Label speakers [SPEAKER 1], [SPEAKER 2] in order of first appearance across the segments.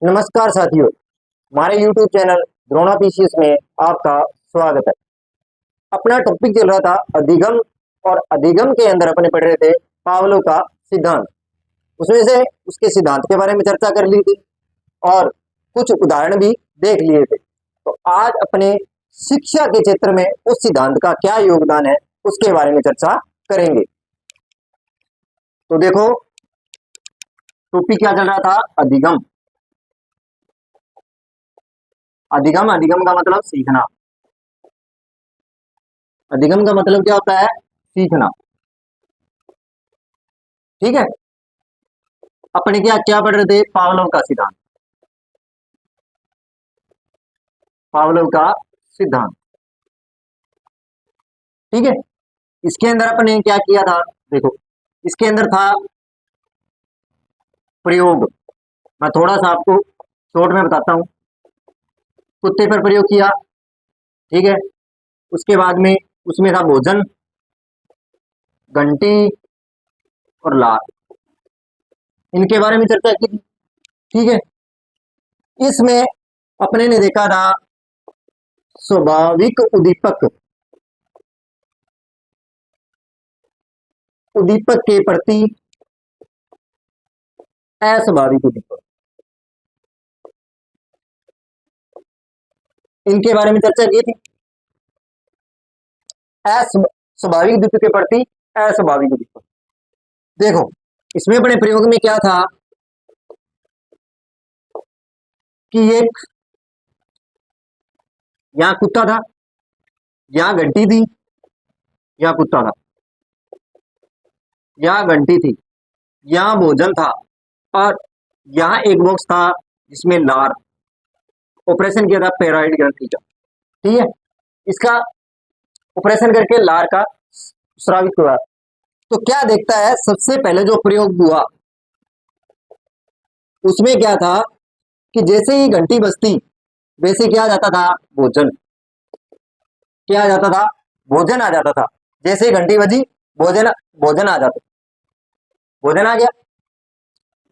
[SPEAKER 1] नमस्कार साथियों, हमारे YouTube चैनल द्रोणा पीसीएस में आपका स्वागत है। अपना टॉपिक चल रहा था अधिगम, और अधिगम के अंदर अपने पढ़ रहे थे पावलोव का सिद्धांत। उसमें से उसके सिद्धांत के बारे में चर्चा कर ली थी और कुछ उदाहरण भी देख लिए थे। तो आज अपने शिक्षा के क्षेत्र में उस सिद्धांत का क्या योगदान है उसके बारे में चर्चा करेंगे। तो देखो, टॉपिक क्या चल रहा था? अधिगम। अधिगम, अधिगम का मतलब सीखना। अधिगम का मतलब क्या होता है? सीखना। ठीक है। अपने क्या क्या पढ़ रहे थे? पावलोव का सिद्धांत। पावलोव का सिद्धांत, ठीक है। इसके अंदर अपने क्या किया था? देखो, इसके अंदर था प्रयोग। मैं थोड़ा सा आपको शॉर्ट में बताता हूं। कुत्ते पर प्रयोग किया, ठीक है। उसके बाद में उसमें था भोजन, घंटी और लार। इनके बारे में चर्चा की थी, ठीक है। इसमें अपने ने देखा था स्वाभाविक उद्दीपक, उद्दीपक के प्रति अस्वाभाविक उद्दीपक, इनके बारे में चर्चा की थी। स्वाभाविक उद्दीपक के प्रति अस्वाभाविक उद्दीपक। देखो, इसमें बड़े प्रयोग में क्या था कि एक यहां कुत्ता था, यहां घंटी थी, यहां कुत्ता था, यहां घंटी थी, यहां भोजन था, और यहां एक बॉक्स था जिसमें लार। ऑपरेशन किया था पैराइड ग्रंथि का, ठीक है। इसका ऑपरेशन करके लार का स्रावित हुआ। तो क्या देखता है, सबसे पहले जो प्रयोग हुआ उसमें क्या था कि जैसे ही घंटी बजती वैसे क्या आ जाता था? भोजन। क्या आ जाता था? भोजन आ जाता था। जैसे ही घंटी बजी, भोजन भोजन आ जाता, भोजन आ गया।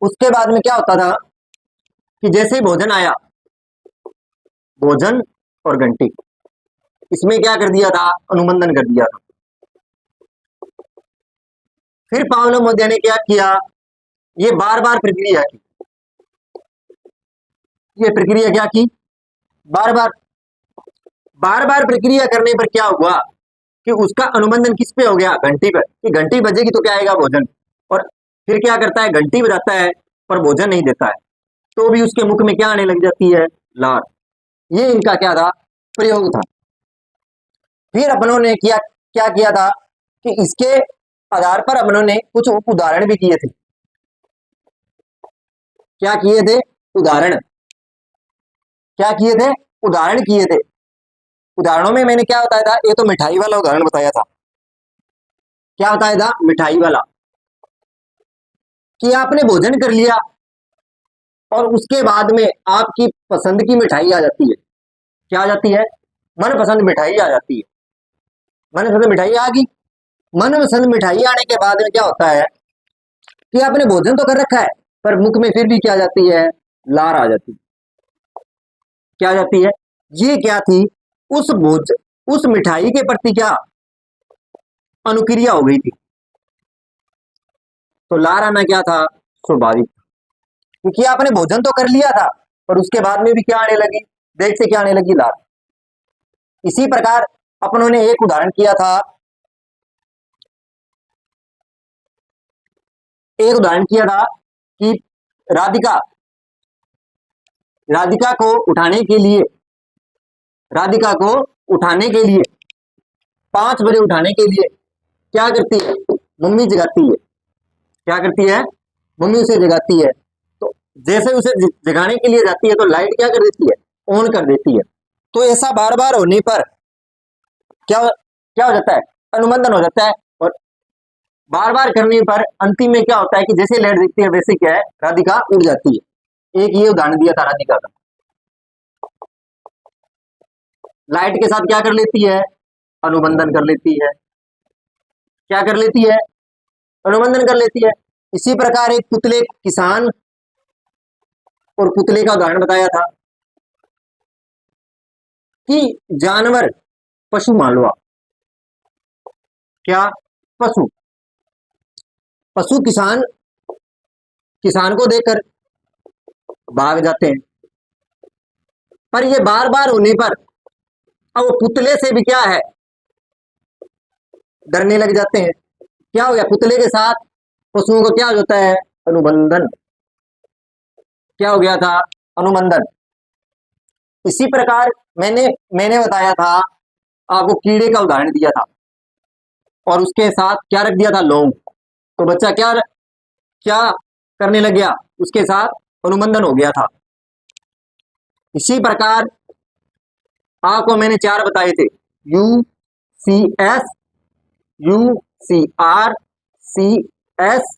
[SPEAKER 1] उसके बाद में क्या होता था कि जैसे ही भोजन आया, भोजन और घंटी, इसमें क्या कर दिया था? अनुबंधन कर दिया था। फिर पावलोव मोदिया ने क्या किया? ये बार बार प्रक्रिया की। ये प्रक्रिया क्या की? बार बार, बार बार प्रक्रिया करने पर क्या हुआ कि उसका अनुबंधन किस पे हो गया? घंटी पर। कि घंटी बजेगी तो क्या आएगा? भोजन। और फिर क्या करता है? घंटी बजाता है पर भोजन नहीं देता है, तो भी उसके मुख में क्या आने लग जाती है? लार। ये इनका क्या था? प्रयोग था। फिर अपनों ने किया, क्या किया था कि इसके आधार पर अपनों ने कुछ उदाहरण भी किए थे। क्या किए थे? उदाहरण। क्या किए थे? उदाहरण किए थे। उदाहरणों में मैंने क्या बताया था? ये तो मिठाई वाला उदाहरण बताया था। क्या बताया था? मिठाई वाला। कि आपने भोजन कर लिया और उसके बाद में आपकी पसंद की मिठाई आ जाती है। क्या आ जाती है? मनपसंद मिठाई आ जाती है। मनपसंद मिठाई आ गई। मनपसंद मिठाई आने के बाद में क्या होता है कि आपने भोजन तो कर रखा है, पर मुख में फिर भी क्या आ जाती है? लार आ जाती है। क्या आ जाती है? ये क्या थी? उस मिठाई के प्रति क्या अनुक्रिया हो गई थी। तो लार आना क्या था? स्वाभाविक। क्योंकि आपने भोजन तो कर लिया था, पर उसके बाद में भी क्या आने लगी? देख से क्या आने लगी? लार। इसी प्रकार अपनों ने एक उदाहरण किया था, एक उदाहरण किया था कि राधिका, राधिका को उठाने के लिए, राधिका को उठाने के लिए 5 बजे उठाने के लिए क्या करती है? मम्मी जगाती है। क्या करती है? मम्मी उसे जगाती है। तो जैसे उसे जगाने के लिए जाती है तो लाइट क्या कर देती है? ऑन कर देती है। तो ऐसा बार बार होने पर क्या क्या हो जाता है? अनुबंधन हो जाता है। और बार बार करने पर अंतिम में क्या होता है कि जैसे लाइट दिखती है वैसे क्या है? राधिका उड़ जाती है। एक ये उदाहरण दिया था राधिका का। लाइट के साथ क्या कर लेती है? अनुबंधन कर लेती है। क्या कर लेती है? अनुबंधन कर लेती है। इसी प्रकार एक पुतले किसान और पुतले का उदाहरण बताया था कि जानवर, पशु मान लो आप, क्या, पशु, पशु किसान, किसान को देखकर भाग जाते हैं, पर ये बार बार होने पर अब वो पुतले से भी क्या है, डरने लग जाते हैं। क्या हो गया, पुतले के साथ पशुओं को क्या होता है, अनुबंधन, क्या हो गया था, अनुबंधन। इसी प्रकार मैंने मैंने बताया था आपको, कीड़े का उदाहरण दिया था और उसके साथ क्या रख दिया था, लौंग। तो बच्चा क्या क्या करने लग गया, उसके साथ अनुबंधन हो गया था। इसी प्रकार आपको मैंने चार बताए थे, U C S, U C R, C S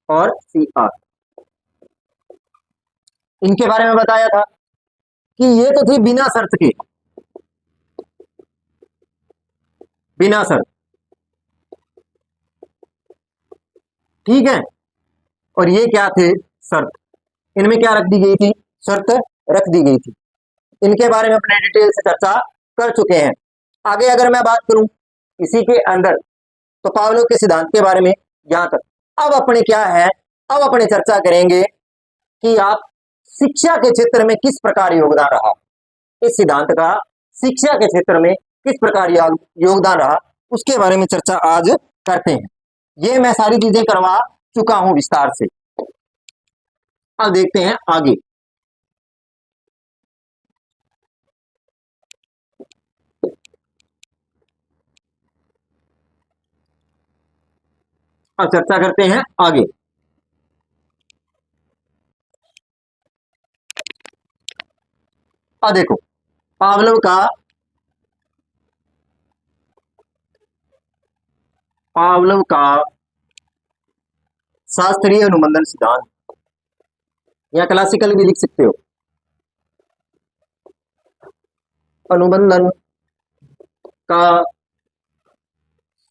[SPEAKER 1] और सी आर। इनके बारे में बताया था कि ये तो थी बिना शर्त के, बिना शर्त, ठीक है। और ये क्या थे, शर्त। इनमें क्या रख दी गई थी, शर्त रख दी गई थी। इनके बारे में अपने डिटेल से चर्चा कर चुके हैं। आगे अगर मैं बात करूं इसी के अंदर, तो पावलोव के सिद्धांत के बारे में यहां तक। अब अपने क्या है, अब अपने चर्चा करेंगे कि आप शिक्षा के क्षेत्र में किस प्रकार योगदान रहा, इस सिद्धांत का शिक्षा के क्षेत्र में किस प्रकार योगदान रहा, उसके बारे में चर्चा आज करते हैं। ये मैं सारी चीजें करवा चुका हूं विस्तार से। अब देखते हैं आगे। अब चर्चा करते हैं आगे। अब देखो, पावलोव का पावलोव का शास्त्रीय अनुबंधन सिद्धांत, या क्लासिकल भी लिख सकते हो, अनुबंधन का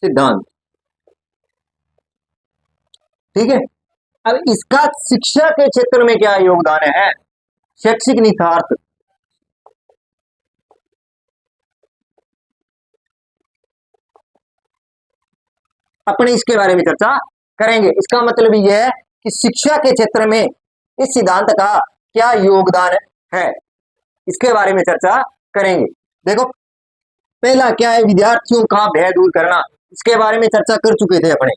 [SPEAKER 1] सिद्धांत, ठीक है। अब इसका शिक्षा के क्षेत्र में क्या योगदान है, शैक्षिक निहितार्थ, अपने इसके बारे में चर्चा करेंगे। इसका मतलब यह है कि शिक्षा के क्षेत्र में इस सिद्धांत का क्या योगदान है, इसके बारे में चर्चा करेंगे। देखो, पहला क्या है, विद्यार्थियों का भय दूर करना, इसके बारे में चर्चा कर चुके थे अपने।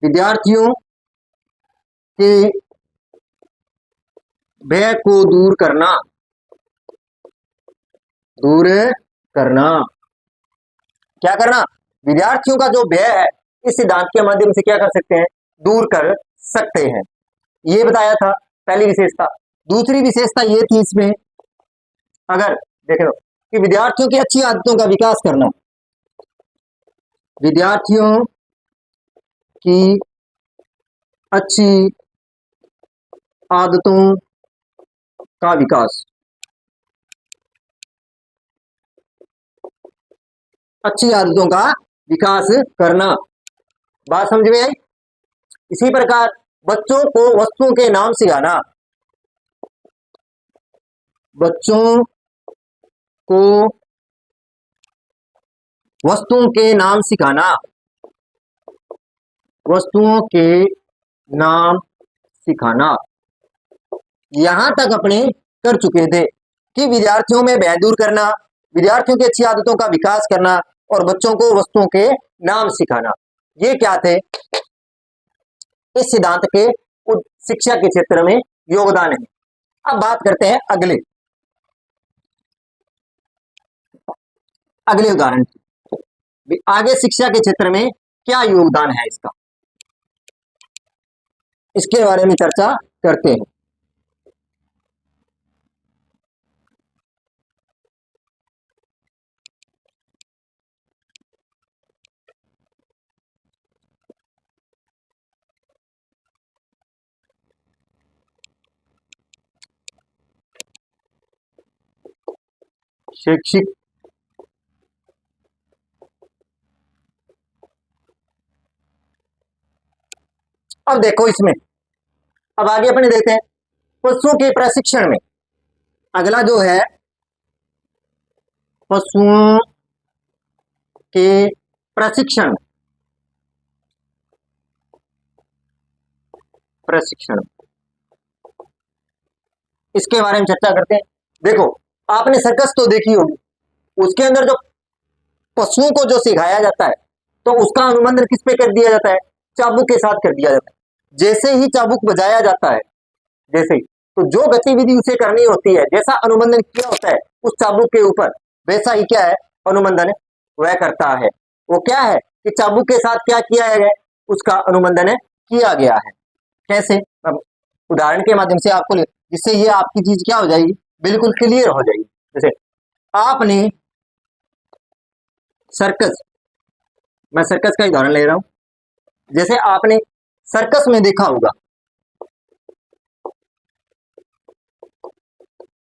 [SPEAKER 1] विद्यार्थियों के भय को दूर करना, दूर करना, क्या करना, विद्यार्थियों का जो भय है इस सिद्धांत के माध्यम से क्या कर सकते हैं, दूर कर सकते हैं। ये बताया था पहली विशेषता। दूसरी विशेषता ये थी इसमें, अगर देख लो, कि विद्यार्थियों की अच्छी आदतों का विकास करना, विद्यार्थियों की अच्छी आदतों का विकास, अच्छी आदतों का विकास करना, बात समझ में आई। इसी प्रकार बच्चों को वस्तुओं के नाम सिखाना, बच्चों को वस्तुओं के नाम सिखाना, वस्तुओं के नाम सिखाना, यहां तक अपने कर चुके थे कि विद्यार्थियों में भय दूर करना, विद्यार्थियों की अच्छी आदतों का विकास करना और बच्चों को वस्तुओं के नाम सिखाना, ये क्या थे, इस सिद्धांत के शिक्षा के क्षेत्र में योगदान है। अब बात करते हैं अगले अगले उदाहरण की। आगे शिक्षा के क्षेत्र में क्या योगदान है इसका, इसके बारे में चर्चा करते हैं। शैक्षिक अब देखो इसमें, अब आगे अपने देखते हैं पशुओं के प्रशिक्षण में। अगला जो है पशुओं के प्रशिक्षण, प्रशिक्षण इसके बारे में चर्चा करते हैं। देखो आपने सर्कस तो देखी होगी, उसके अंदर जो पशुओं को जो सिखाया जाता है तो उसका अनुबंधन किस पे कर दिया जाता है, चाबुक के साथ कर दिया जाता है। जैसे ही चाबुक बजाया जाता है, जैसे ही, तो जो गतिविधि उसे करनी होती है, जैसा अनुबंधन किया होता है उस चाबुक के ऊपर, वैसा ही क्या है अनुबंधन वह करता है। वो क्या है कि चाबुक के साथ क्या किया है, उसका अनुबंधन किया गया है। कैसे, अब उदाहरण के माध्यम से आपको, जिससे ये आपकी चीज क्या हो जाएगी, बिल्कुल क्लियर हो जाएगी। जैसे आपने सर्कस, मैं सर्कस का उदाहरण ले रहा हूं। जैसे आपने सर्कस में देखा होगा,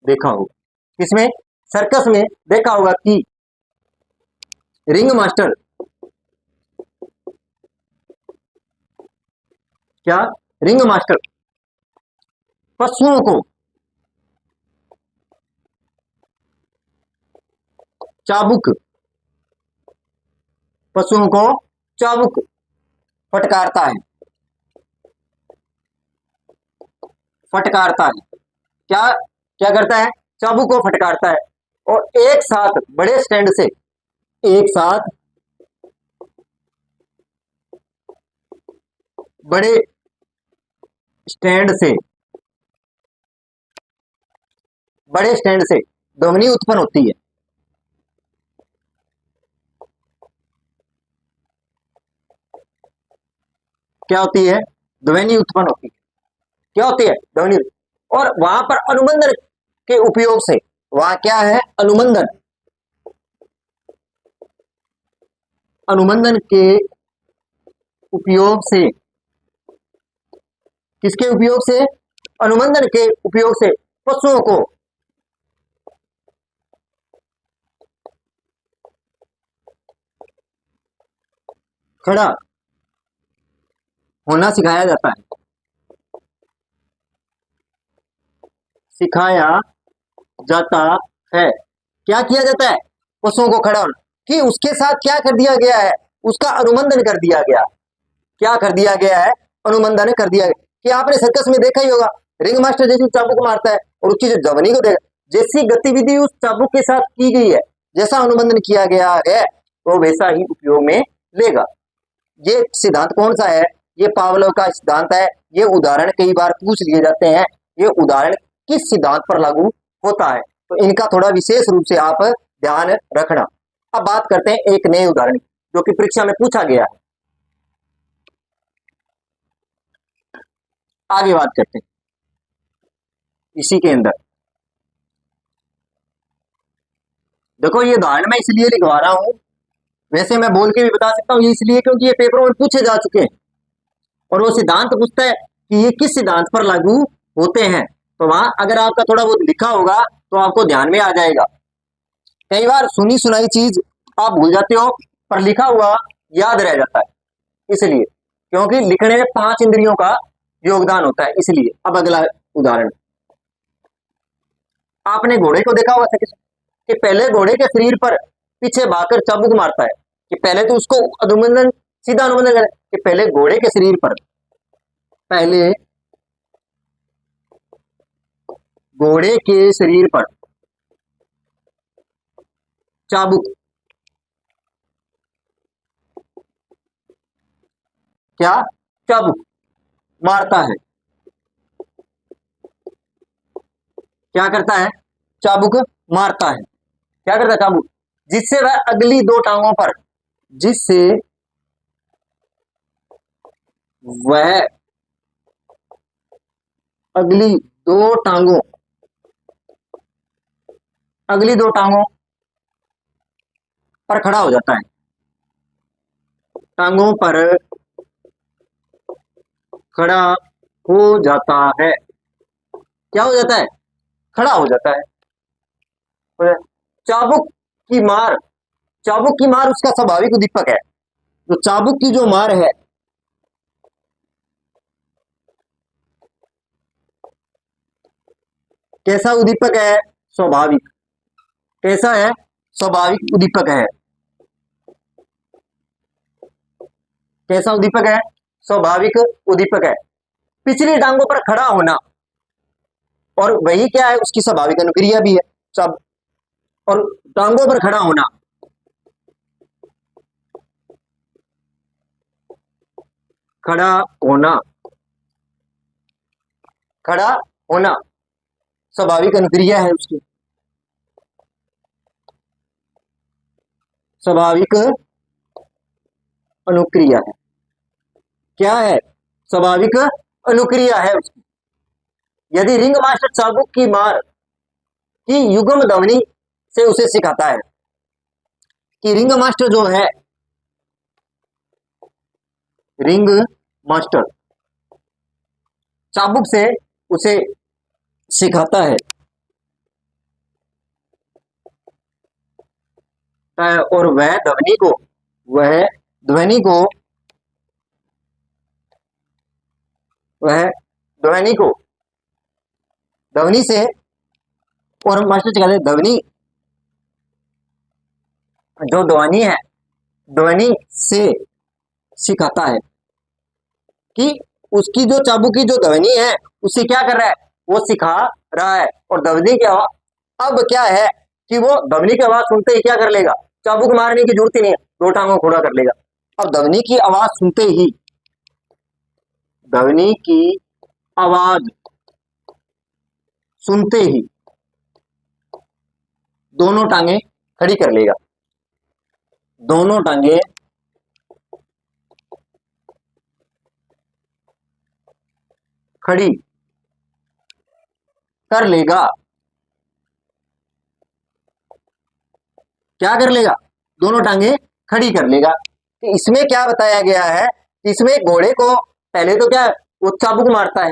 [SPEAKER 1] देखा होगा इसमें सर्कस में देखा होगा कि रिंग मास्टर क्या, रिंग मास्टर पशुओं को चाबुक, पशुओं को चाबुक फटकारता है, फटकारता है। क्या क्या करता है, चाबुक को फटकारता है और एक साथ बड़े स्टैंड से, एक साथ बड़े स्टैंड से, बड़े स्टैंड से ध्वनि उत्पन्न होती है। क्या होती है, ध्वनि उत्पन्न होती है। क्या होती है, ध्वनि। और वहां पर अनुबंधन के उपयोग से, वहां क्या है अनुबंधन, अनुबंधन के उपयोग से, किसके उपयोग से, अनुबंधन के उपयोग से पशुओं को खड़ा होना सिखाया जाता है, सिखाया जाता है। क्या किया जाता है, पशुओं को खड़ा होना, कि उसके साथ क्या कर दिया गया है, उसका अनुबंधन कर दिया गया। क्या कर दिया गया है, अनुबंधन कर दिया गया। कि आपने सर्कस में देखा ही होगा, रिंग मास्टर जैसी चाबुक मारता है और उसकी जो ध्वनि को देखा, जैसी गतिविधि उस चाबुक के साथ की गई है, जैसा अनुबंधन किया गया है, तो वैसा ही उपयोग में लेगा। ये सिद्धांत कौन सा है, ये पावलोव का सिद्धांत है। ये उदाहरण कई बार पूछ लिए जाते हैं, ये उदाहरण किस सिद्धांत पर लागू होता है, तो इनका थोड़ा विशेष रूप से आप ध्यान रखना। अब बात करते हैं एक नए उदाहरण जो कि परीक्षा में पूछा गया है। आगे बात करते हैं इसी के अंदर। देखो ये उदाहरण मैं इसलिए लिखवा रहा हूं, वैसे मैं बोल के भी बता सकता हूं, ये इसलिए क्योंकि ये पेपरों में पूछे जा चुके हैं और वो सिद्धांत पूछता है कि ये किस सिद्धांत पर लागू होते हैं। तो वहां अगर आपका थोड़ा बहुत लिखा होगा तो आपको ध्यान में आ जाएगा। कई बार सुनी सुनाई चीज आप भूल जाते हो, पर लिखा हुआ याद रह जाता है, इसलिए, क्योंकि लिखने में 5 इंद्रियों का योगदान होता है, इसलिए। अब अगला उदाहरण, आपने घोड़े को देखा होगा कि पहले घोड़े के शरीर पर पीछे भागकर चाबुक मारता है। कि पहले तो उसको अनुबंधन, सीधा अनुबंधन करें कि पहले घोड़े के शरीर पर, पहले घोड़े के शरीर पर चाबुक, क्या, चाबुक मारता है। क्या करता है, चाबुक मारता है। क्या करता है, चाबुक, जिससे वह अगली 2 टांगों पर, जिससे वह अगली 2 टांगों, अगली 2 टांगों पर खड़ा हो जाता है, टांगों पर खड़ा हो जाता है। क्या हो जाता है, खड़ा हो जाता है। चाबुक की मार, चाबुक की मार उसका स्वाभाविक उद्दीपक है। तो चाबुक की जो मार है, कैसा उद्दीपक है? स्वाभाविक। कैसा है? स्वाभाविक उद्दीपक है। कैसा उद्दीपक है? स्वाभाविक उद्दीपक है। पिछली टांगों पर खड़ा होना, और वही क्या है? उसकी स्वाभाविक अनुक्रिया भी है सब। और टांगों पर खड़ा होना, खड़ा होना, खड़ा होना स्वाभाविक अनुक्रिया है उसकी। स्वाभाविक अनुक्रिया है। क्या है? स्वाभाविक अनुक्रिया है उसकी। यदि रिंग मास्टर चाबुक की मार की युग्म ध्वनि से उसे सिखाता है, कि रिंग मास्टर जो है, रिंग मास्टर चाबुक से उसे सिखाता है, और वह ध्वनि को, वह ध्वनि को, वह ध्वनि को, ध्वनि से, और मास्टर कहते हैं ध्वनि, जो ध्वनि है, ध्वनि से सिखाता है, कि उसकी जो चाबुक की जो ध्वनि है उसे क्या कर रहा है? वो सिखा रहा है। और ध्वनि की आवाज, अब क्या है कि वो ध्वनि की आवाज सुनते ही क्या कर लेगा? चाबुक मारने की जरूरत ही नहीं है, दो टांगों खड़ा कर लेगा। अब ध्वनि की आवाज सुनते ही, ध्वनि की आवाज सुनते ही दोनों टांगे खड़ी कर लेगा। दोनों टांगे खड़ी कर लेगा। क्या कर लेगा? दोनों टांगे खड़ी कर लेगा। तो इसमें क्या बताया गया है? इसमें घोड़े को पहले तो क्या, वो चाबुक मारता है,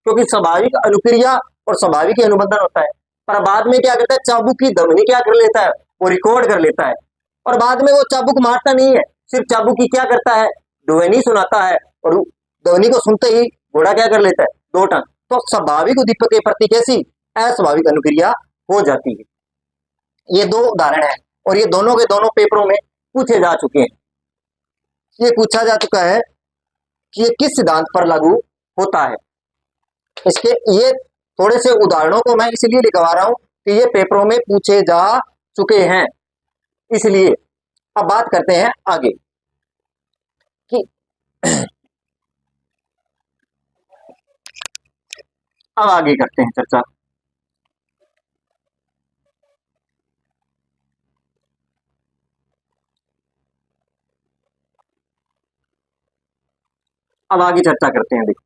[SPEAKER 1] क्योंकि स्वाभाविक अनुक्रिया और स्वाभाविक अनुबंधन होता है। पर बाद में क्या करता है? चाबुक की ध्वनि क्या कर लेता है? वो रिकॉर्ड कर लेता है, और बाद में वो चाबुक मारता नहीं है, सिर्फ चाबुक की क्या करता है? ध्वनि सुनाता है, और ध्वनि को सुनते ही घोड़ा क्या कर लेता है? दो टांग। तो स्वाभाविक उद्दीपक के प्रति कैसी अस्वाभाविक अनुक्रिया हो जाती है। ये दो उदाहरण है, और ये दोनों के दोनों पेपरों में पूछे जा चुके हैं। ये पूछा जा चुका है कि ये किस सिद्धांत पर लागू होता है। इसके ये थोड़े से उदाहरणों को मैं इसलिए लिखवा रहा हूं कि ये पेपरों में पूछे जा चुके हैं, इसलिए। अब बात करते हैं आगे कि अब आगे करते हैं चर्चा। अब आगे चर्चा करते हैं। देखो,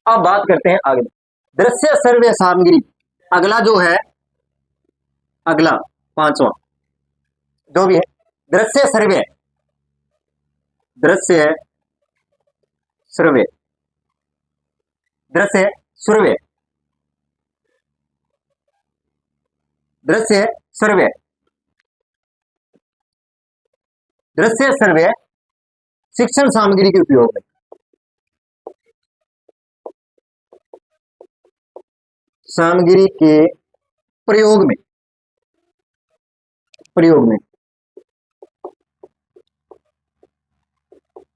[SPEAKER 1] अब बात करते हैं आगे। दृश्य सर्वे सामग्री, अगला जो है, अगला पांचवा जो भी है, दृश्य सर्वे, दृश्य सर्वे, दृश्य सर्वे, दृश्य सर्वे, दृश्य सर्वे शिक्षण सामग्री के उपयोग में, सामग्री के प्रयोग में, प्रयोग में,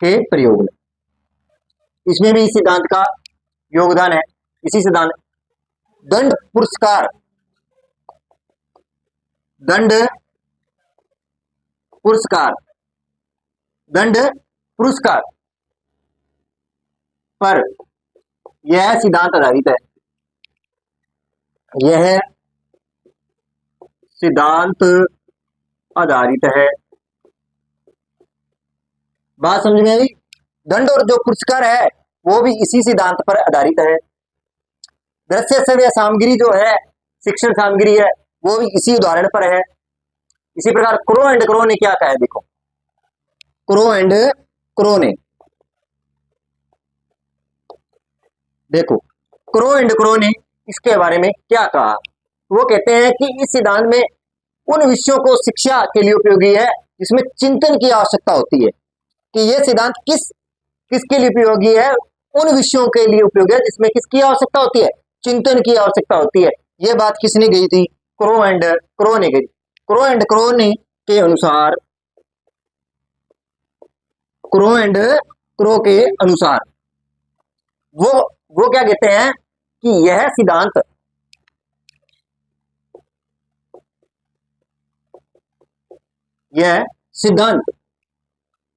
[SPEAKER 1] के प्रयोग में, इसमें भी इस सिद्धांत का योगदान है। इसी सिद्धांत, दंड पुरस्कार, दंड पुरस्कार, दंड पुरस्कार पर यह सिद्धांत आधारित है। यह सिद्धांत आधारित है। बात समझ में आई? दंड और जो पुरस्कार है वो भी इसी सिद्धांत पर आधारित है। दृश्य श्रव्य सामग्री जो है, शिक्षण सामग्री है, वो भी इसी उदाहरण पर है। इसी प्रकार क्रो एंड क्रो ने क्या कहा है? देखो, क्रो एंड क्रो ने, देखो क्रो एंड क्रो ने इसके बारे में क्या कहा। वो कहते हैं कि इस सिद्धांत में उन विषयों को शिक्षा के लिए उपयोगी है जिसमें चिंतन की आवश्यकता होती है। कि यह सिद्धांत किसके लिए उपयोगी है? उन विषयों के लिए उपयोगी है जिसमें किसकी आवश्यकता होती है? चिंतन की आवश्यकता होती है। यह बात किसने गई थी? क्रो एंड क्रो ने गई। क्रो एंड क्रो ने के अनुसार, क्रो एंड क्रो के अनुसार वो क्या कहते हैं कि यह सिद्धांत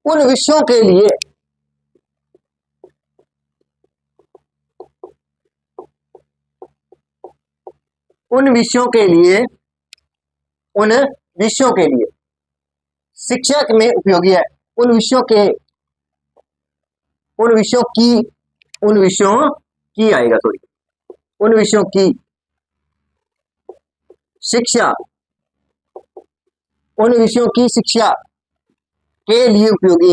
[SPEAKER 1] उन विषयों के लिए उन विषयों के लिए शिक्षा में उपयोगी है। उन विषयों की आएगा, सॉरी, उन विषयों की शिक्षा, उन विषयों की शिक्षा के लिए उपयोगी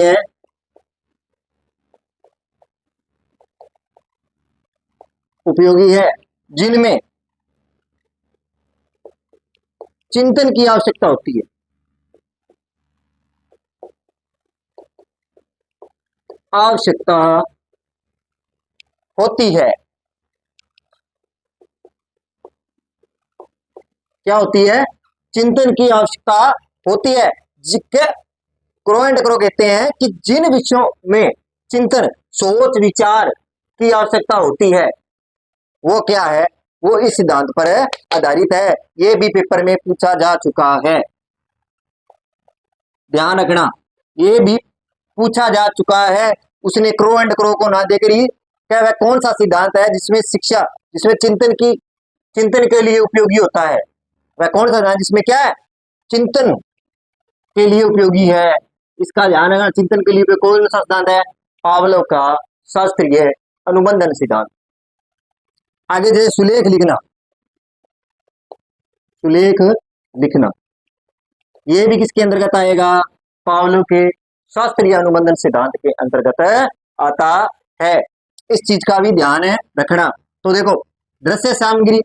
[SPEAKER 1] है जिनमें चिंतन की आवश्यकता होती है। क्या होती है? चिंतन की आवश्यकता होती है। क्रो एंड क्रो कहते हैं कि जिन विषयों में चिंतन, सोच, विचार की आवश्यकता होती है वो क्या है? वो इस सिद्धांत पर आधारित है। ये भी पेपर में पूछा जा चुका है, ध्यान रखना, ये भी पूछा जा चुका है। उसने क्रो एंड क्रो को ना देकर ही क्या वह कौन सा सिद्धांत है जिसमें शिक्षा, जिसमें चिंतन के लिए उपयोगी होता है? वह कौन सा सिद्धांत जिसमें क्या है? चिंतन के लिए उपयोगी है। इसका ध्यान रखना। चिंतन के लिए कौन सा सिद्धांत है? पावलोव का शास्त्रीय अनुबंधन सिद्धांत। आगे जैसे सुलेख लिखना, ये भी किसके अंतर्गत आएगा? पावलोव के शास्त्रीय अनुबंधन सिद्धांत के अंतर्गत आता है। इस चीज का भी ध्यान रखना। तो देखो, दृश्य सामग्री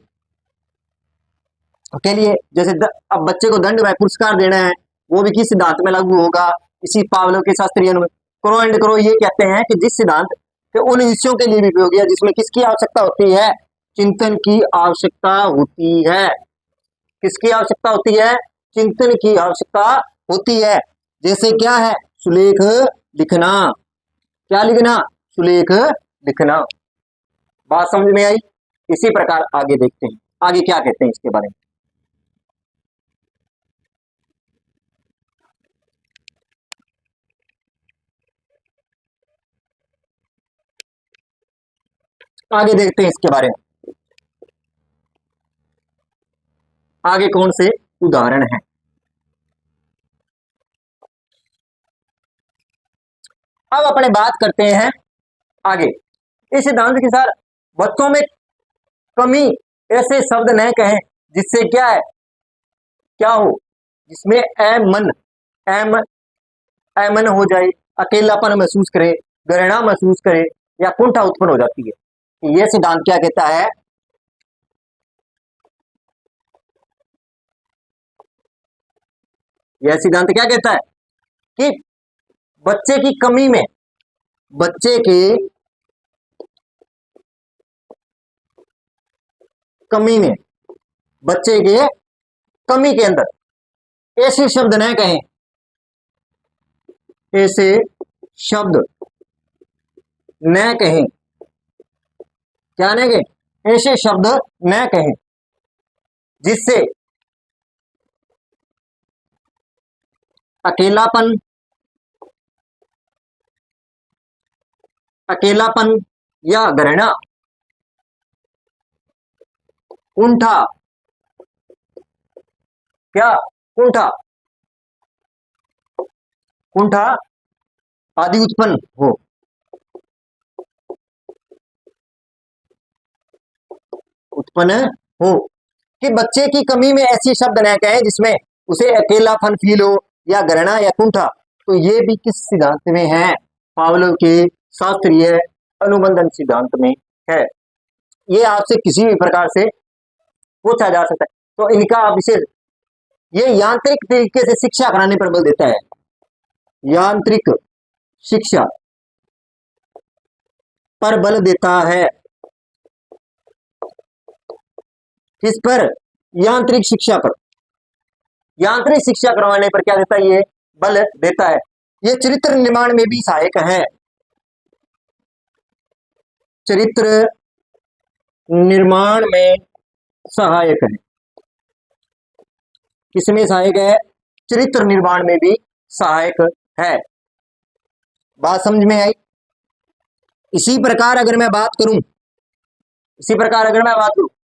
[SPEAKER 1] के लिए जैसे अब बच्चे को दंड व पुरस्कार देना है, वो भी किस सिद्धांत में लागू होगा? इसी पावलोव के शास्त्रीय अनुबंधन। क्रो एंड क्रो ये कहते हैं कि जिस सिद्धांत के उन विषयों के लिए भी उपयोगी है जिसमें किसकी आवश्यकता होती है? चिंतन की आवश्यकता होती है। किसकी आवश्यकता होती है? चिंतन की आवश्यकता होती है। जैसे क्या है? सुलेख लिखना। क्या लिखना? सुलेख लिखना। बात समझ में आई? इसी प्रकार आगे देखते हैं, आगे क्या कहते हैं इसके बारे में। आगे देखते हैं इसके बारे में। आगे कौन से उदाहरण हैं? अब अपने बात करते हैं आगे। इस सिद्धांत के साथ बच्चों में कमी ऐसे शब्द न कहें जिससे क्या है, क्या हो, जिसमें अमन हो जाए, अकेलापन महसूस करे, घृणा महसूस करे या कुंठा उत्पन्न हो जाती है। यह सिद्धांत क्या कहता है? यह सिद्धांत क्या कहता है कि बच्चे की कमी में, बच्चे के कमी के अंदर ऐसे शब्द न कहें, ऐसे शब्द न कहें, क्या न कहें? ऐसे शब्द न कहें जिससे अकेलापन या घृणा, कुंठा, क्या, कुंठा आदि उत्पन्न हो। कि बच्चे की कमी में ऐसे शब्द न कहें जिसमें उसे अकेलापन फील हो या घृणा या कुंठा। तो ये भी किस सिद्धांत में है? पावलोव के शास्त्रीय अनुबंधन सिद्धांत में है। ये आपसे किसी भी प्रकार से पूछा जा सकता है। तो इनका विशेष, ये यांत्रिक तरीके से शिक्षा कराने पर बल देता है। यांत्रिक शिक्षा पर बल देता है। किस पर? यांत्रिक शिक्षा पर। यांत्रिक शिक्षा करवाने पर क्या देता है? ये बल देता है। ये चरित्र निर्माण में भी सहायक है। चरित्र निर्माण में सहायक है। किसमें सहायक है? चरित्र निर्माण में भी सहायक है। बात समझ में आई? इसी प्रकार अगर मैं बात करूं,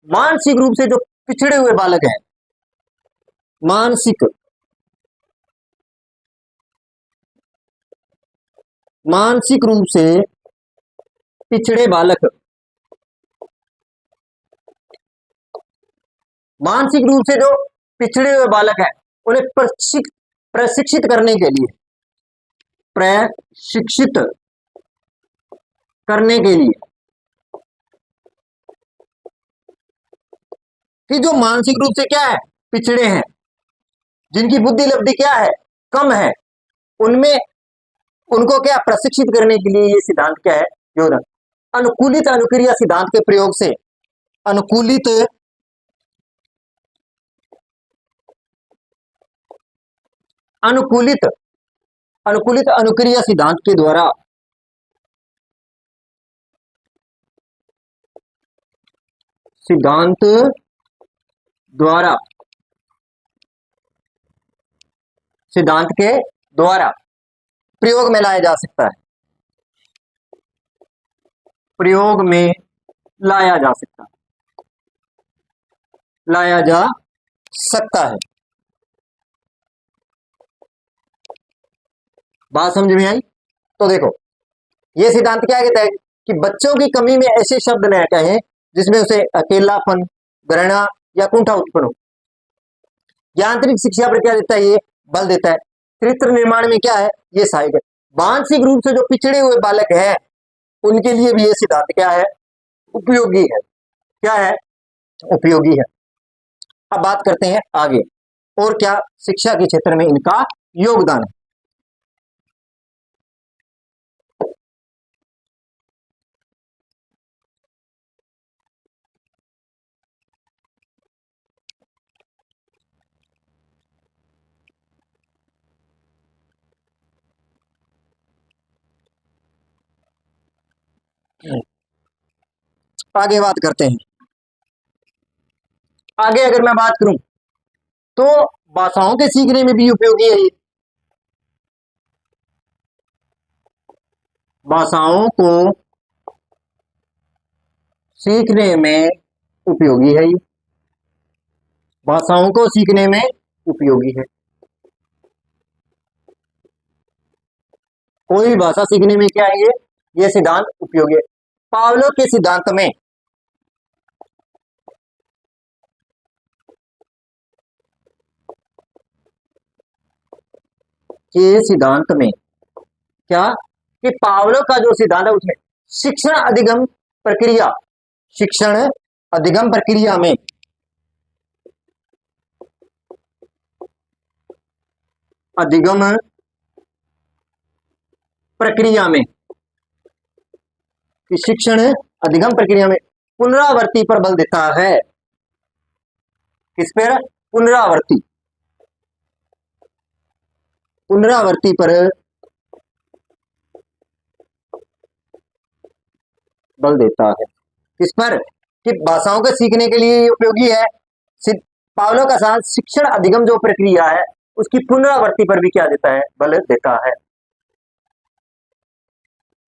[SPEAKER 1] मानसिक रूप से जो पिछड़े हुए बालक हैं, मानसिक रूप से पिछड़े बालक, मानसिक रूप से जो पिछड़े हुए बालक हैं, उन्हें प्रशिक्षित करने के लिए, कि जो मानसिक रूप से क्या है? पिछड़े हैं, जिनकी बुद्धि लब्धि क्या है? कम है, उनमें उनको क्या प्रशिक्षित करने के लिए ये सिद्धांत क्या है? योगदान। अनुकूलित अनुक्रिया सिद्धांत के प्रयोग से, अनुकूलित अनुक्रिया सिद्धांत के द्वारा, सिद्धांत के द्वारा प्रयोग में लाया जा सकता है। प्रयोग में लाया जा सकता है। बात समझ में आई? तो देखो, ये सिद्धांत क्या कहता है कि बच्चों की कमी में ऐसे शब्द न कहें जिसमें उसे अकेलापन, घृणा या कुंठा उत्पन्न हो। यांत्रिक शिक्षा पर क्या देता है? ये बल देता है। चरित्र निर्माण में क्या है? ये सहायक है। मानसिक रूप से जो पिछड़े हुए बालक हैं, उनके लिए भी ये सिद्धांत क्या है? उपयोगी है। क्या है? उपयोगी है। अब बात करते हैं आगे, और क्या शिक्षा के क्षेत्र में इनका योगदान है। आगे बात करते हैं। आगे अगर मैं बात करूं तो भाषाओं के सीखने में भी उपयोगी है ये। भाषाओं को सीखने में उपयोगी है ये। भाषाओं को सीखने में उपयोगी है। कोई भी भाषा सीखने में क्या है? ये सिद्धांत उपयोगी है। पावलो के सिद्धांत में, क्या कि पावलो का जो सिद्धांत है उसमें शिक्षण अधिगम प्रक्रिया में शिक्षण अधिगम प्रक्रिया में पुनरावृत्ति पर बल देता है। किस पर? पुनरावृत्ति पर बल देता है। किस पर? कि भाषाओं को सीखने के लिए उपयोगी है। पावलो का साथ शिक्षण अधिगम जो प्रक्रिया है उसकी पुनरावृत्ति पर भी क्या देता है? बल देता है।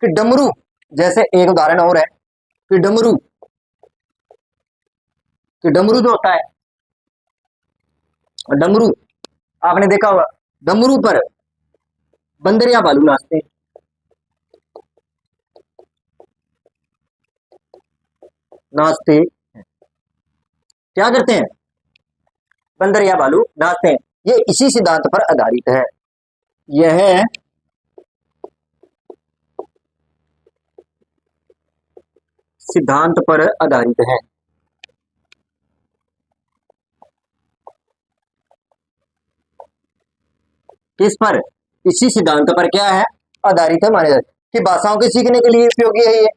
[SPEAKER 1] कि डमरू, जैसे एक उदाहरण और है कि डमरू जो होता है, डमरू आपने देखा होगा, डमरू पर बंदर या भालू नाचते हैं। क्या करते हैं? बंदर या भालू नाचते हैं। ये इसी सिद्धांत पर आधारित है। यह सिद्धांत पर आधारित है। किस पर, इसी सिद्धांत पर क्या है, आधारित है माने जाते कि भाषाओं के सीखने के लिए उपयोगी है ये।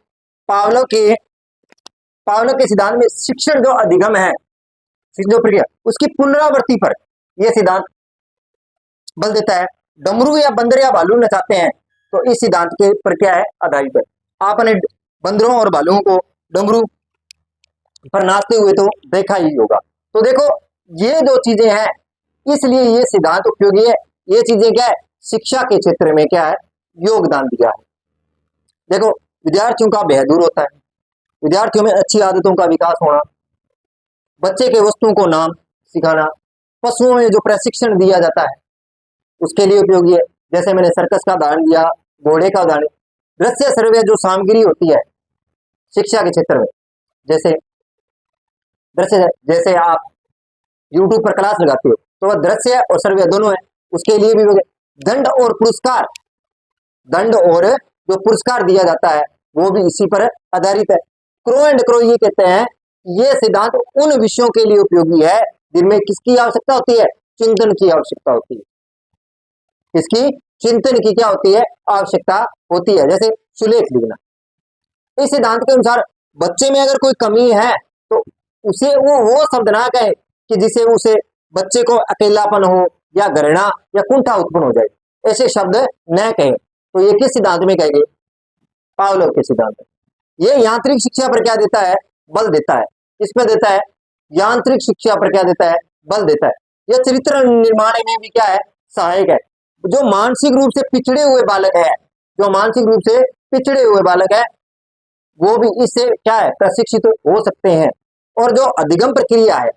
[SPEAKER 1] पावलो के सिद्धांत में शिक्षण जो अधिगम है, जो प्रक्रिया उसकी पुनरावृत्ति पर यह सिद्धांत बल देता है। डमरू या बंदर या भालू नचाते हैं तो इस सिद्धांत के पर क्या है, आधारित है। आपने बंदरों और भालुओं को डमरू पर नाचते हुए तो देखा ही होगा। तो देखो ये जो चीजें हैं, इसलिए ये सिद्धांत उपयोगी है। ये चीजें क्या है, शिक्षा के क्षेत्र में क्या है, योगदान दिया है। देखो विद्यार्थियों का भय दूर होता है, विद्यार्थियों में अच्छी आदतों का विकास होना, बच्चे के वस्तुओं को नाम सिखाना, पशुओं में जो प्रशिक्षण दिया जाता है उसके लिए उपयोगी है। जैसे मैंने सर्कस का उदाहरण दिया, घोड़े का उदाहरण। दृश्य सर्वे जो सामग्री होती है शिक्षा के क्षेत्र में, जैसे दृश्य, जैसे आप यूट्यूब पर क्लास लगाते हो तो वह दृश्य और सर्वे दोनों है, उसके लिए भी दंड और पुरस्कार, दंड और जो पुरस्कार दिया जाता है वो भी इसी पर आधारित है। क्रो एंड क्रो ये कहते हैं ये सिद्धांत उन विषयों के लिए उपयोगी है जिनमें किसकी आवश्यकता होती है, चिंतन की आवश्यकता होती है। इसकी चिंतन की क्या होती है, आवश्यकता होती है। जैसे सुलेख लिखना, इस सिद्धांत के अनुसार बच्चे में अगर कोई कमी है तो उसे वो शब्द ना कहे कि जिसे उसे बच्चे को अकेलापन हो या घृणा या कुंठा उत्पन्न हो जाए, ऐसे शब्द न कहे। तो ये किस सिद्धांत में कहेंगे, पावलोव के सिद्धांत। ये यांत्रिक शिक्षा पर क्या देता है, बल देता है। इसमें देता है यांत्रिक शिक्षा पर क्या देता है, बल देता है। यह चरित्र निर्माण में भी क्या है, सहायक है। जो मानसिक रूप से पिछड़े हुए बालक है, जो मानसिक रूप से पिछड़े हुए बालक है वो भी इससे क्या है, प्रशिक्षित हो सकते हैं। और जो अधिगम प्रक्रिया है,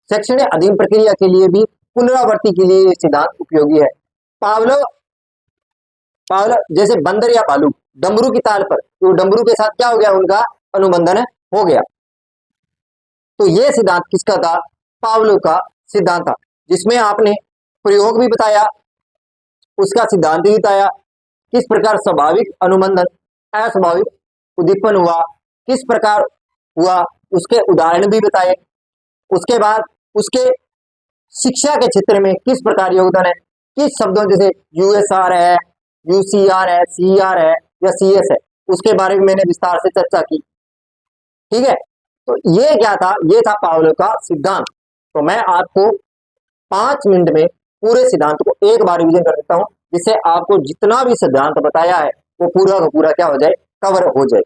[SPEAKER 1] शैक्षणिक अधिगम प्रक्रिया के लिए भी पुनरावृत्ति के लिए सिद्धांत उपयोगी है। पावलोव जैसे बंदर या भालू डमरू की ताल पर, तो डमरू के साथ क्या हो गया, उनका अनुबंधन हो गया। तो ये सिद्धांत किसका था, पावलोव का सिद्धांत था, जिसमें आपने प्रयोग भी बताया, उसका सिद्धांत भी बताया, किस प्रकार स्वाभाविक अनुबंधन अस्वाभाविक उद्दीपन हुआ, किस प्रकार हुआ, उसके उदाहरण भी बताए। उसके बाद उसके शिक्षा के क्षेत्र में किस प्रकार योगदान है, किस शब्दों जैसे यूएसआर है, यूसीआर है, सीआर है या सीएस है, उसके बारे में मैंने विस्तार से चर्चा की। ठीक है, तो ये क्या था, ये था पावलोव का सिद्धांत। तो मैं आपको 5 मिनट में पूरे सिद्धांत को एक बार रिवीजन कर देता हूं, जिससे आपको जितना भी सिद्धांत बताया है वो पूरा का पूरा क्या हो जाए, कवर हो जाए।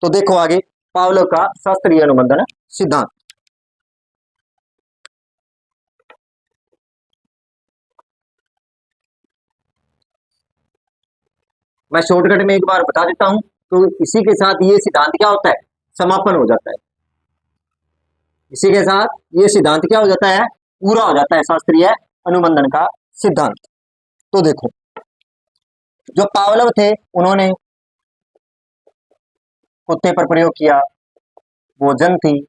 [SPEAKER 1] तो देखो आगे पावलोव का शास्त्रीय अनुबंधन सिद्धांत। मैं शॉर्टकट में एक बार बता देता हूं, तो इसी के साथ ये सिद्धांत क्या होता है, समापन हो जाता है। इसी के साथ ये सिद्धांत क्या हो जाता है, पूरा हो जाता है शास्त्रीय अनुबंधन का सिद्धांत। तो देखो जो पावलोव थे उन्होंने कुत्ते पर प्रयोग किया, भोजन थी,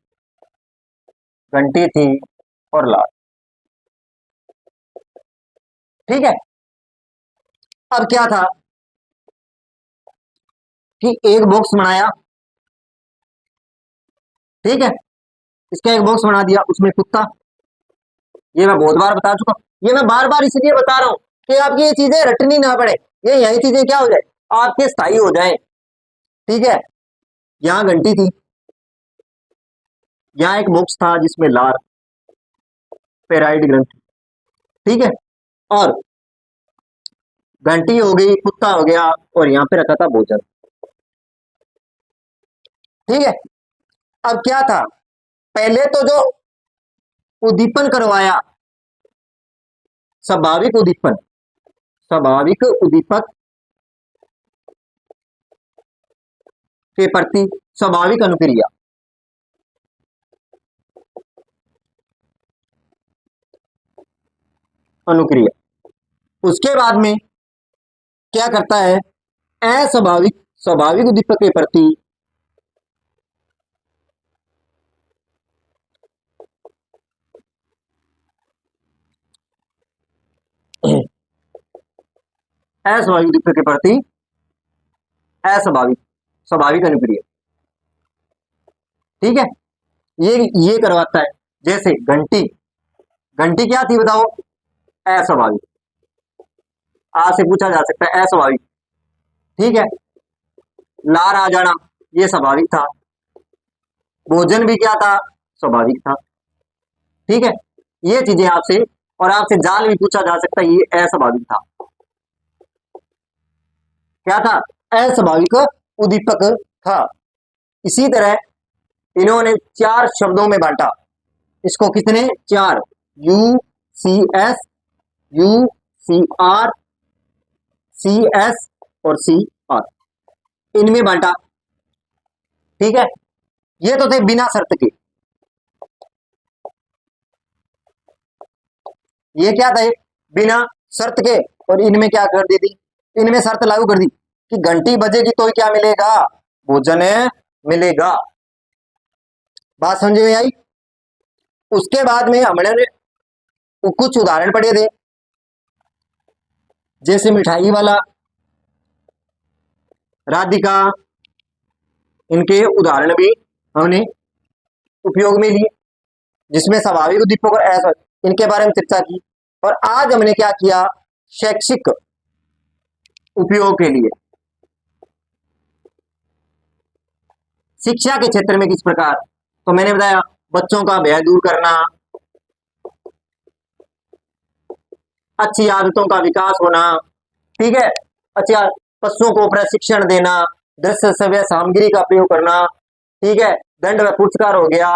[SPEAKER 1] घंटी थी और लात। ठीक है, अब क्या था कि एक बॉक्स बनाया, ठीक है, इसका एक बॉक्स बना दिया, उसमें कुत्ता। ये मैं बहुत बार बता चुका हूं, ये मैं बार बार इसलिए बता रहा हूं कि आपकी ये चीजें रटनी ना पड़े, ये यही चीजें क्या हो जाए, आपके स्थायी हो जाए। ठीक है, यहां घंटी थी, यहां एक बॉक्स था जिसमें लार पेराइड ग्रंथि, ठीक है, और घंटी हो गई, कुत्ता हो गया, और यहां पे रखा था भोजन। ठीक है, अब क्या था, पहले तो जो उद्दीपन करवाया, स्वाभाविक उद्दीपन, स्वाभाविक उद्दीपक के प्रति स्वाभाविक अनुक्रिया, उसके बाद में क्या करता है, अस्वाभाविक स्वाभाविक उद्दीपक के प्रति अस्वाभाविक उद्दीपक के प्रति अस्वाभाविक स्वाभाविक अनुक्रिया। ठीक है, ये करवाता है। जैसे घंटी, घंटी क्या थी बताओ, अस्वाभाविक, आपसे पूछा जा सकता है अस्वाभाविक, ठीक है। लार आ जाना ये स्वाभाविक था, भोजन भी क्या था, स्वाभाविक था, ठीक है। ये चीजें आपसे, और आपसे जाल भी पूछा जा सकता है, ये अस्वाभाविक था, क्या था, अस्वाभाविक उद्दीपक था। इसी तरह इन्होंने 4 शब्दों में बांटा इसको, कितने, 4, U C S, U C R, C S और सी आर, इनमें बांटा, ठीक है। ये तो थे बिना शर्त के, ये क्या थे, बिना शर्त के, और इनमें क्या कर दी थी, इनमें शर्त लागू कर दी कि घंटी बजेगी तो ही क्या मिलेगा, भोजन मिलेगा। बात समझ में आई। उसके बाद में हमने कुछ उदाहरण पढ़े थे, जैसे मिठाई वाला, राधिका, इनके उदाहरण भी हमने उपयोग में लिए, जिसमें स्वाभाविक उद्दीपक और अस्वाभाविक, इनके बारे में चर्चा की। और आज हमने क्या किया, शैक्षिक उपयोग के लिए, शिक्षा के क्षेत्र में किस प्रकार, तो मैंने बताया बच्चों का भय दूर करना, अच्छी आदतों का विकास होना, ठीक है, अच्छा, पशुओं को प्रशिक्षण देना, दृश्य श्रव्य सामग्री का प्रयोग करना, ठीक है, दंड व पुरस्कार हो गया,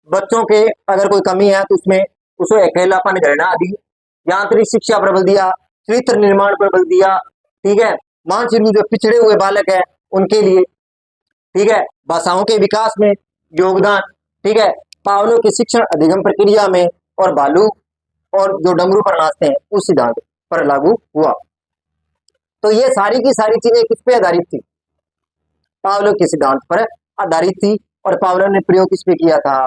[SPEAKER 1] बच्चों के अगर कोई कमी है तो उसमें उसको अकेलापन घृणा आदि, यांत्रिक शिक्षा पर बल दिया, चरित्र निर्माण पर बल दिया, ठीक है, मानसिक रूप से पिछड़े हुए बालक है उनके लिए, ठीक है, भाषाओं के विकास में योगदान, ठीक है, पावलों की शिक्षण अधिगम प्रक्रिया में, और भालू और जो डमरू पर नाचते हैं उस सिद्धांत पर लागू हुआ। तो ये सारी की सारी चीजें किस पे आधारित थी, पावलों के सिद्धांत पर आधारित थी। और पावलों ने प्रयोग किस पे किया था,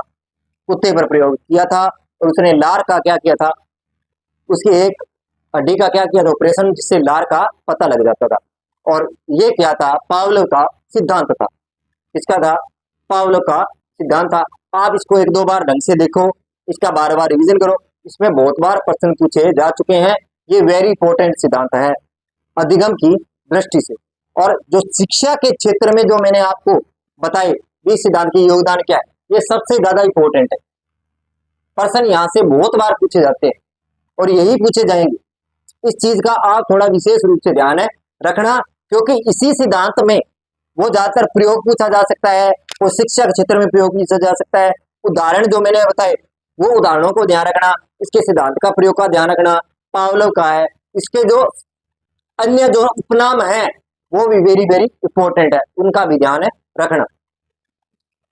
[SPEAKER 1] कुत्ते पर प्रयोग किया था, और उसने लार का क्या किया था, उसकी एक हड्डी का क्या किया था ऑपरेशन, जिससे लार का पता लग जाता था। और ये क्या था, पावलों का सिद्धांत था, इसका था पावलों का सिद्धांत था। आप इसको 1-2 बार ढंग से देखो, इसका बार बार रिवीजन करो, इसमें बहुत बार प्रश्न पूछे जा चुके हैं। ये वेरी इंपॉर्टेंट सिद्धांत है अधिगम की दृष्टि से। और जो शिक्षा के क्षेत्र में जो मैंने आपको बताए इस सिद्धांत की योगदान क्या है, ये सबसे ज्यादा इंपॉर्टेंट है। प्रश्न यहाँ से बहुत बार पूछे जाते हैं और यही पूछे जाएंगे। इस चीज का आप थोड़ा विशेष रूप से ध्यान रखना, क्योंकि इसी सिद्धांत में वो ज्यादातर प्रयोग पूछा जा सकता है, वो शिक्षा के क्षेत्र में प्रयोग पूछा जा सकता है। उदाहरण जो मैंने बताए वो उदाहरणों को ध्यान रखना, इसके सिद्धांत का प्रयोग का ध्यान रखना, पावलोव का है, इसके जो अन्य जो उपनाम है वो भी वेरी वेरी इंपॉर्टेंट है, उनका भी ध्यान रखना।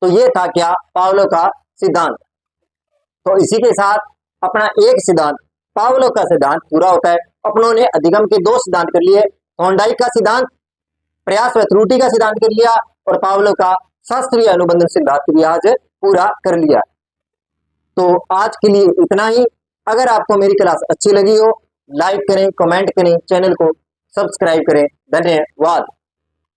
[SPEAKER 1] तो ये था क्या, पावलोव का सिद्धांत। तो इसी के साथ अपना एक सिद्धांत पावलोव का सिद्धांत पूरा होता है। अपनों ने अधिगम के 2 सिद्धांत कर लिए, थॉर्नडाइक का सिद्धांत, प्रयास व त्रुटि का सिद्धांत कर लिया, और पावलोव का शास्त्रीय अनुबंधन सिद्धांत भी आज पूरा कर लिया। तो आज के लिए इतना ही। अगर आपको मेरी क्लास अच्छी लगी हो, लाइक करें, कमेंट करें, चैनल को सब्सक्राइब करें। धन्यवाद।